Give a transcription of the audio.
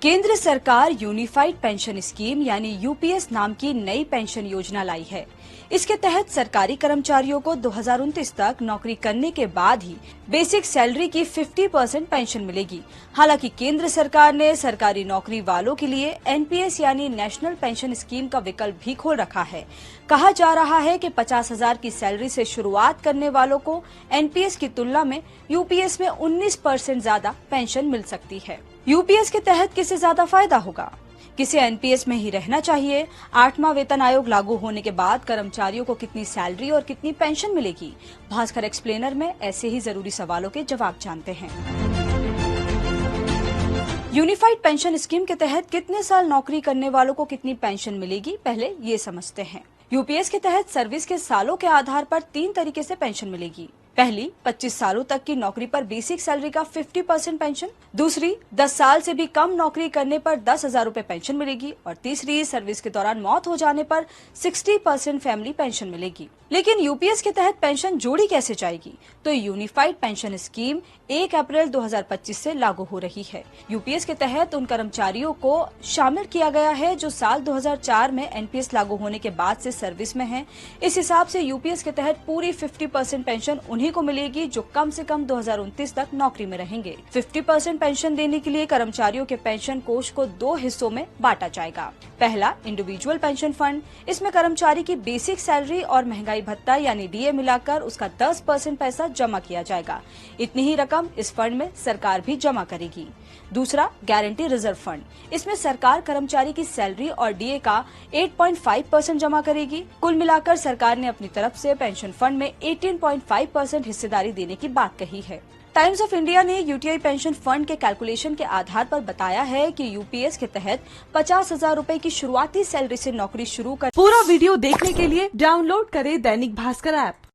केंद्र सरकार unified pension scheme यानी यूपीएस नाम की नई पेंशन योजना लाई है। इसके तहत सरकारी कर्मचारियों को 2029 तक नौकरी करने के बाद ही बेसिक सैलरी की 50% पेंशन मिलेगी। हालांकि केंद्र सरकार ने सरकारी नौकरी वालों के लिए एनपीएस यानी नेशनल पेंशन स्कीम का विकल्प भी खोल रखा है। कहा जा रहा है कि 50,000 की सैलरी से शुरुआत करने वालों को एनपीएस की तुलना में यूपीएस में 19% ज्यादा पेंशन मिल सकती है। यूपीएस के तहत किसे ज्यादा फायदा होगा? किसे एनपीएस में ही रहना चाहिए? 8वां वेतन आयोग लागू होने के बाद कर्मचारियों को कितनी सैलरी और कितनी पेंशन मिलेगी? भास्कर एक्सप्लेनर में ऐसे ही जरूरी सवालों के जवाब जानते हैं। यूनिफाइड पेंशन स्कीम के तहत कितने साल नौकरी करने वालों को कितनी पेंशन मिलेगी, पहले ये समझते हैं। यूपीएस के तहत सर्विस के सालों के आधार पर 3 तरीके से पेंशन मिलेगी। पहली, 25 सालों तक की नौकरी पर बेसिक सैलरी का 50% पेंशन। दूसरी, 10 साल से भी कम नौकरी करने पर 10,000 रूपए पेंशन मिलेगी। और तीसरी, सर्विस के दौरान मौत हो जाने पर 60% फैमिली पेंशन मिलेगी। लेकिन यूपीएस के तहत पेंशन जोड़ी कैसे जाएगी? तो यूनिफाइड पेंशन स्कीम 1 अप्रैल 2025 से लागू हो रही है। यूपीएस के तहत उन कर्मचारियों को शामिल किया गया है जो साल 2004 में एनपीएस लागू होने के बाद से सर्विस में हैं। इस हिसाब से यूपीएस के तहत पूरी 50% पेंशन उन्हीं को मिलेगी जो कम से कम 2029 तक नौकरी में रहेंगे। 50% पेंशन देने के लिए कर्मचारियों के पेंशन कोष को 2 हिस्सों में बांटा जाएगा। पहला, इंडिविजुअल पेंशन फंड। इसमें कर्मचारी की बेसिक सैलरी और महंगाई भत्ता यानी डीए मिलाकर उसका 10% पैसा जमा किया जाएगा। इतनी ही रकम इस फंड में सरकार भी जमा करेगी। दूसरा, गारंटी रिजर्व फंड। इसमें सरकार कर्मचारी की सैलरी और डीए का 8.5% जमा करेगी। कुल मिलाकर सरकार ने अपनी तरफ से पेंशन फंड में 18.5% हिस्सेदारी देने की बात कही है। टाइम्स ऑफ इंडिया ने यूटीआई पेंशन फंड के कैलकुलेशन के आधार पर बताया है कि यूपीएस के तहत 50,000 रूपए की शुरुआती सैलरी से नौकरी शुरू कर। पूरा वीडियो देखने के लिए डाउनलोड करें दैनिक भास्कर ऐप।